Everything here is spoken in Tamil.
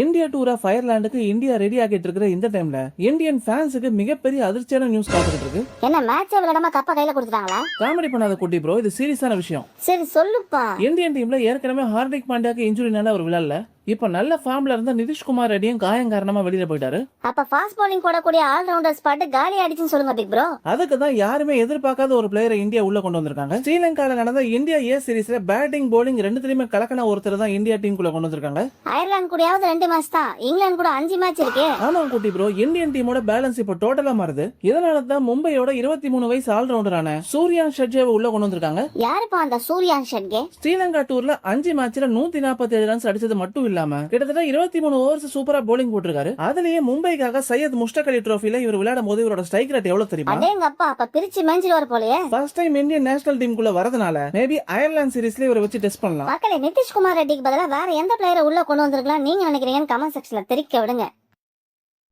இந்தியா டூர் ஆஃப் அயர்லாந்துக்கு இந்தியா ரெடி ஆகிட்டு இருக்கிற இந்த டைம்ல இந்தியன் ஃபேன்ஸுக்கு மிகப்பெரிய அதிர்ச்சியான நியூஸ் காத்துக்கிட்டு இருக்கு. என்ன மேட்சே விளையாடாம கப்பா கையில கொடுத்துட்டாங்களா? காமெடி பண்ணாத குட்டி ப்ரோ, இது சீரியஸான விஷயம். சரி சொல்லுப்பா. இந்தியன் டீம்ல ஏற்கனவே ஹார்திக் பாண்டியாக்கு இன்ஜுரினால அவர் விளையாடல. இப்ப நல்ல ஃபார்ம்ல இருந்த நிதிஷ்குமார் ரெட்டியும் காயம் காரணமா வெளியில போயிட்டாரு. அப்ப ஃபாஸ்ட் பவுலிங் போடக்கூடிய ஆல் ரவுண்டர் ஸ்பாட் காலி ஆயிடுச்சுன்னு சொல்லுங்க பிக் ப்ரோ. அதுக்கு தான் யாருமே எதிர்பார்க்காத ஒரு பிளேயரை இந்தியா உள்ள கொண்டு வந்திருக்காங்க. ஸ்ரீலங்கால நடந்த இந்தியா ஏ சீரிஸ்ல பேட்டிங் போலிங் ரெண்டுத்திலுமே கலக்கன ஒருத்தர் தான் இந்தியா டீமுக்குள்ள கொண்டு வந்திருக்காங்க. அயர்லாந்து கூடயாவது 2 மேட்ச் தான், இங்கிலாந்து கூட 5 மேட்ச் இருக்கு. ஆமா குட்டி ப்ரோ, இந்தியன் டீமோட பேலன்ஸ் இப்ப டோட்டலா மாறுது. இதனால தான் மும்பையோட 23 வயசு ஆல் ரவுண்டரான சூர்யான் ஷெட்ஜேவை உள்ள கொண்டு வந்திருக்காங்க. யாருப்பா அந்த சூர்யான் ஷெட்ஜே? ஸ்ரீலங்கா டூர்ல 5 மேட்ச்ல 147 ரன்ஸ் அடிச்சது மட்டும் இல்லாம கிட்டத்தட்ட 23 ஓவர்ஸ் சூப்பரா போலிங் போட்டிருக்காரு. அதுலயே மும்பைக்காக சையத் முஷ்டக் அலி ட்ரோஃபில இவர் விளையாடும் போது இவரோட ஸ்ட்ரைக் ரேட் எவ்வளவு தெரியுமா? அடேங்கப்பா, அப்ப பிரிச்சு மேஞ்சிடுவார் போலயே. ஃபர்ஸ்ட் டைம் இந்தியன் நேஷனல் டீமுக்குள்ள வரதுனால மேபி அயர்லாந்து சீரிஸ்ல இவரை வச்சு டெஸ்ட் பண்ணலாம். மக்களே, நிதிஷ்குமார் ரெட்டிக்கு பதிலா வேற எந்த பிளேயரை உள்ள கொண்டு வந்திருக்கலாம் நீங்க நினைக்கிறீங்கன்னு கமெண்ட் செக்ஷன்ல தெரிவிக்க விடுங்க.